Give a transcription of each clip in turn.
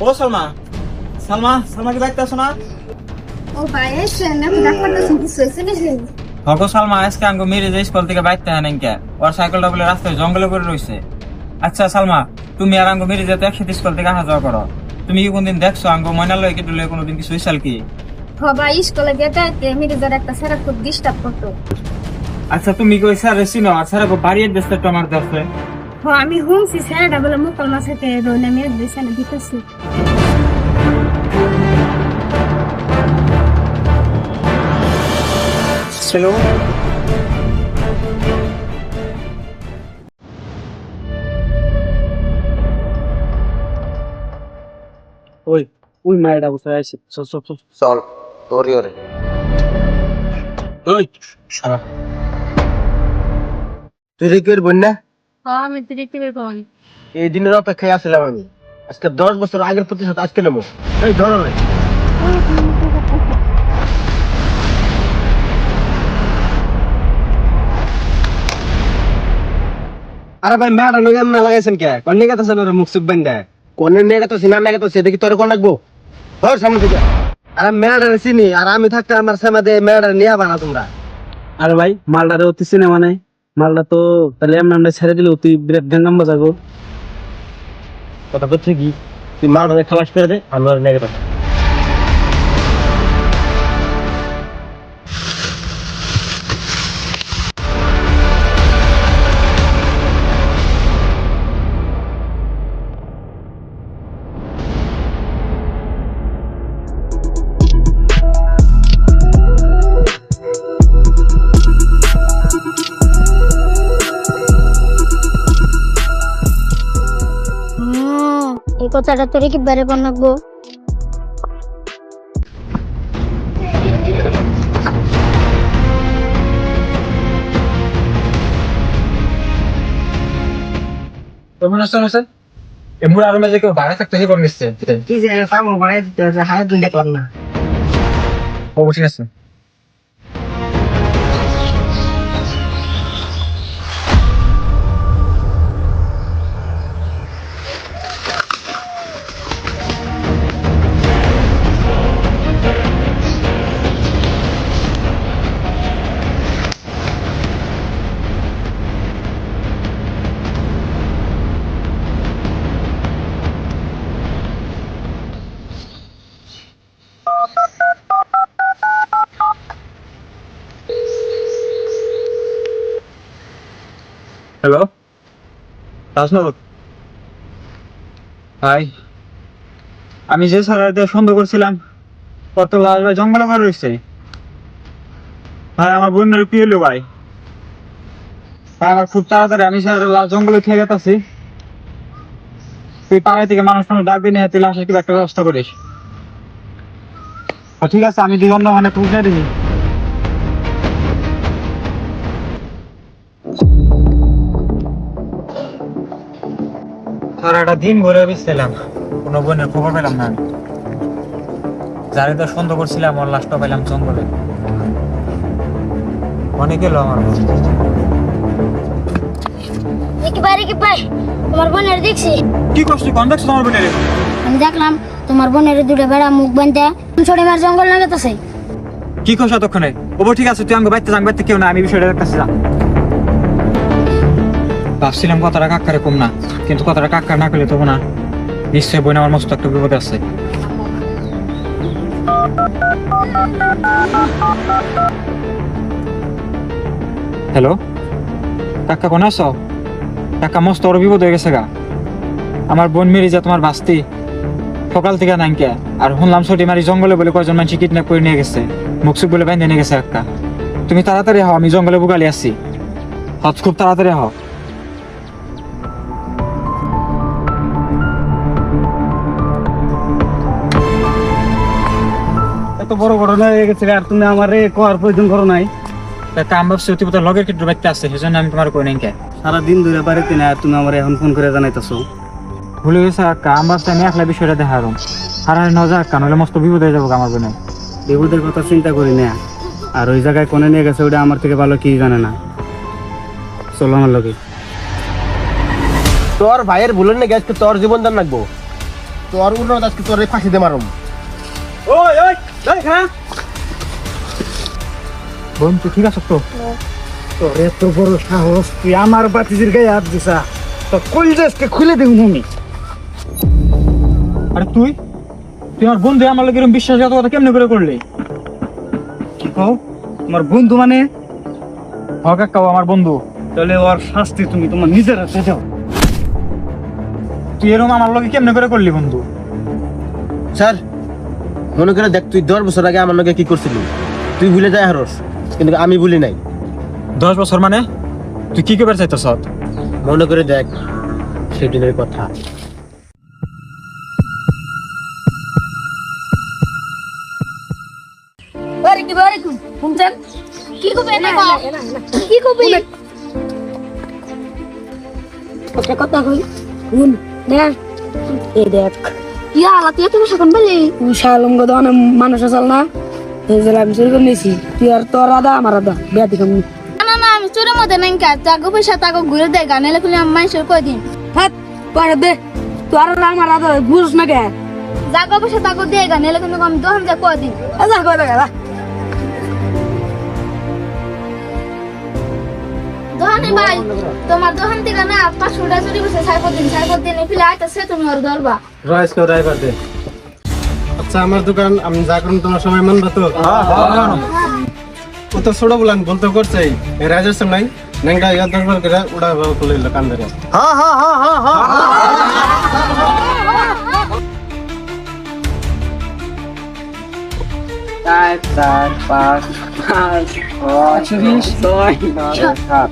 ও সালমা, সালমা, সালমা কি বাইতে আছো না? ও ভাই এসে না তো ডাক্তারটা কিছু হয়েছে নাকি? হগো সালমা, আজকে আঙ্গো মেরে যে স্কুল থেকে বাইতে হয় নাকি? ওর সাইকেলটা বলে রাস্তায় জঙ্গলে পড়ে রইছে। আচ্ছা সালমা, তুমি আর আঙ্গো মেরে যেতে একসাথে স্কুল থেকে আসা যাওয়া করো। তুমি কি কোনদিন দেখছো আঙ্গো ময়না লয় কেটে কোনোদিন কিছু হইসাল কি? হ ভাই স্কুলে যেতে মির্জার একটা স্যার খুব ডিস্টার্ব করতো। আচ্ছা তুমি কি ওই স্যার চিনো? আর স্যার বাড়িয়ে দেখতে তো আমার কাছে। হ আমি শুনছি স্যারটা বলে মুকাল মাসাতে রোনা মেয়ে দিছে না দিতেছি। হ্যালো, ওই ওই মায়েরা বসে আছে, চল চল চল। চল তোরই ওরে ওই সারা তুই রিকের বন্যা হ আমি তো দেখতে পাই। এই দিনের অপেক্ষায় আসলাম আমি। আজকে 10 বছর আগের প্রতিশোধ আজকে নেবো। এই ধরো রে। আরে ভাই মেয়েটা লগে না লাগাইছেন কে? কোন নিয়ে গেছেন ওর মুখ সুখ বান্ধা? কোনে নেগে তো সিনা নেগে তো সে দেখি তোর কোন লাগবো। ধর সামনে থেকে। আরে মেয়েটা চিনি আর আমি থাকতে আমার সামাদে মেয়েটা নিয়ে বানা তোমরা। আরে ভাই মালদারে অতি সিনেমা নাই, মালদা তো তাহলে এমন আমরা ছেড়ে দিলে অতি বিরাট গাঙ্গাম বাজাবো। কথা করছে কি তুই মারটা খালাস করে দে আমরা নেগে পাঠাই। এই কথাটা তোরে কি বেড়ে বানাবো? তোমরা শুনছো? এমুর আর মেজে কেউ বাইরে থাকতে হে করে নিচ্ছে। কি যে পাবো বাড়াই দিতে হায় দুই দেখলাম না। ও ঠিক আছে। হ্যালো, রাজনগর। ভাই আমি যে সারাতে সন্দেহ করছিলাম কত লাশ ভাই জঙ্গলে মারা রয়েছে। ভাই আমার বোনের কি হলো ভাই? ভাই আমার খুব তাড়াতাড়ি আমি জঙ্গলে খেয়ে গেছি। তুই পাড়ায় থেকে মানুষ ডাক দিয়ে নিয়ে তুই লাশের কিবা একটা ব্যবস্থা করিস। ঠিক আছে, আমি দিগন্ত মানে পৌঁছে দিই। সারাটা দিন ঘুরে বেসছিলাম, কোনো বোনের খবর পেলাম না। আমি যারে তো সন্দেহ করছিলাম ওর লাশটা পেলাম জঙ্গলে। অনেক গেল আমার। কি ভাই তোমার বোনের দেখছি। কি করছিস? কোন দেখছো তোমার বোনের? আমি দেখলাম তোমার বোনের দুটো বেড়া মুখ বান্ধা ছোট মার জঙ্গল লাগাতেছে। কি করছো ততক্ষণে? ও ঠিক আছে, তুই আমাকে বাইতে যাং, বাইতে কেউ না, আমি বিষয়টা দেখতেছি। যা ভাবছিলাম কথাটা কাকারে কম না, কিন্তু কথাটা কাকা না করলে তবু না, নিশ্চয়ই বোন আমার মস্ত একটা বিপদে আছে। হ্যালো কাকা, কোন আছো? কাকা মস্ত বড় বিপদ হয়ে গেছে গা। আমার বোন মেরি যা তোমার বাস্তি সকাল থেকে নাইকে, আর শুনলাম ছুটি মারি জঙ্গলে বলে কয়জন মানুষ কিডন্যাপ করে নিয়ে গেছে, মুখসুখ বলে বাইন্ধে নিয়ে গেছে। কাকা তুমি তাড়াতাড়ি হও, আমি জঙ্গলে বুকালি আসছি। খুব তাড়াতাড়ি হও। এত বড় ঘটনা হয়ে গেছে আর তুমি আমারে কোয়ার প্রয়োজন করো নাই। কাম ভাবছি অতি লগের ক্ষেত্রে বাইতে আছে, সেজন্য আমি তোমার কই নাই। সারাদিন ধরে বাড়িতে না আর তুমি আমার এখন ফোন করে জানাইতেছো। ভুলে গেছে কাম ভাবছি আমি একলা বিষয়টা দেখা আর হারাই ন যাক, কারণ মস্ত বিপদ হয়ে যাবো আমার বোনের। বিপদের কথা চিন্তা করি না, আর ওই জায়গায় কোনে নিয়ে গেছে ওটা আমার থেকে ভালো কি জানে না। চলো আমার লগে। তোর ভাইয়ের ভুলেন না গেছে তোর জীবন দান লাগবো। তোর উন্নত আজকে তোর ফাঁসি দে মারুম। ওই ওই এই খারাপ বোন তুই ঠিক আছে তো? তোর এত বড় সাহস, তুই আমার বাতিজির গায়ে হাত দিছা, তো কলজাসকে খুলে দেব আমি। আরে তুই তুই আমার বন্ধু আমার লোক এরকম বিশ্বাসঘাতকতা কেমনে করে করলি? কি কও? তোমার বন্ধু মানে? হ কাকা ও আমার বন্ধু। তাহলে ওর শাস্তি তুমি তোমার নিজের হাতে দাও। তুই এরকম আমার লোকে কেমনে করে করলি বন্ধু? স্যার মনে করে দেখ, তুই 10 বছর আগে আমার লগে কি করছিলি, তুই ভুলে যায় হারস, কিন্তু আমি ভুলি নাই। 10 বছর মানে তুই কি করবার চাইতেছ? মনে করে দেখ সেদিনের কথা। শুনছেন কি কবে না কি কবে ওটা কথা কই শুন দেখ এই দেখ ইয়া আলাতে তুমি সখন বলি শালম গদ অনেক মানুষ আসাল না এই যে আমি চুরি করে নিয়েছি তুই আর তোর আদা আমার আদা বিয়া দিকাম না না আমি চোরের মধ্যে নাই কা তাগো পয়সা তাগো ঘুরে দেয় গানে লেখলে আমি মানুষের কই দিন হাত পরে দে তোর আর আমার আদা বুঝ না কে জাগো পয়সা তাগো দেয় গানে লেখলে আমি দোহান যা কই দিন আদা কই লাগা দোহানে ভাই তোমার দোহান থেকে না 500 টাকা চুরি করছে সাইফুদ্দিন ফিলে আইতাছে তুমি ওর ধরবা রাইস কেউ ড্রাইভার দে। আচ্ছা আমার দোকান আমি যা করুন তোমার সময় মানবা তো? ও তো ছোট বলান বলতে করছে এই রাজের সামনে নেংটা ইয়ার দরবার করে উড়া বলে কান ধরে। হ্যাঁ হ্যাঁ হ্যাঁ হ্যাঁ হ্যাঁ চার চার পাঁচ পাঁচ ছয় ছয় সাত।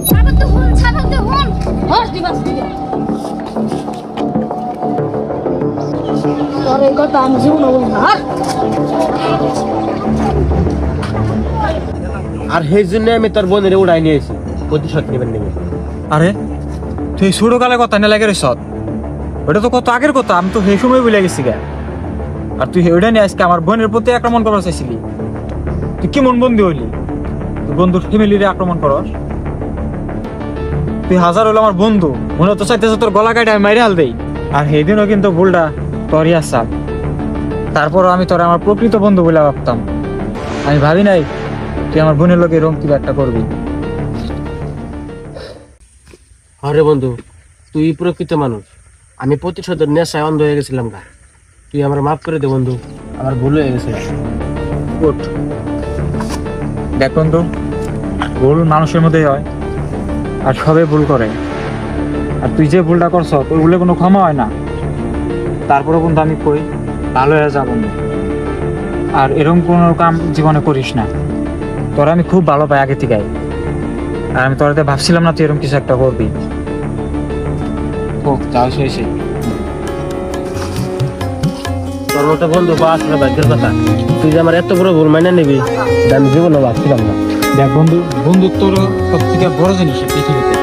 ছাড়তে হুন হস দিবাস দিবে তোর এই কথা আমি জীবন বলবো না আর সেই জন্য আমি তোর বোনের উড়াই নিয়েছি প্রতিশোধ নেবেন নেবে। আরে তুই ছোট কালে কথা না লাগে রে সৎ, ওটা তো কত আগের কথা, আমি তো সেই সময় ভুলে গেছি গা। আর তুই ওইটা নিয়ে আজকে আমার বোনের প্রতি আক্রমণ করার চাইছিলি? তুই কি মন বন্দি হইলি? তুই বন্ধুর ফ্যামিলিরে আক্রমণ করস? তুই হাজার হলো আমার বন্ধু, মনে তো চাইতেছে তোর গলা কাটে আমি মাইরে হাল দেই। আর সেদিনও কিন্তু ভুলটা তোরই আসা। তারপরও আমি তোর আমার প্রকৃত বন্ধু বলে ভাবতাম। আমি ভাবি নাই তুই আমার বোনের লোকে এরকম কিছু একটা করবি। আরে বন্ধু, তুই প্রকৃত মানুষ, আমি প্রতিশোধের নেশায় অন্ধ হয়ে গেছিলাম গা। তুই আমার মাফ করে দে বন্ধু, আমার ভুল হয়ে গেছে। গুড। দেখ বন্ধু, ভুল মানুষের মধ্যেই হয়, আর সবে ভুল করে। আর তুই যে ভুলটা করছ ওই ভুলে কোনো ক্ষমা হয় না। তারপরে বন্ধু আমি কই ভালো হয়ে যা বন্ধু, আর এরকম কোনো কাম জীবনে করিস না। তোরা আমি খুব ভালো পাই আগে থেকে, আর আমি তোরাতে ভাবছিলাম না তুই এরকম কিছু একটা করবি। ও যাও শেষে তোর মতো বন্ধু পাওয়া আসলে ভাগ্যের কথা। তুই যে আমার এত বড় ভুল মাইনে নিবি এটা আমি জীবনে ভাবছিলাম না। দেখ বন্ধু, বন্ধুত্ব সব থেকে বড় জিনিস পৃথিবীতে।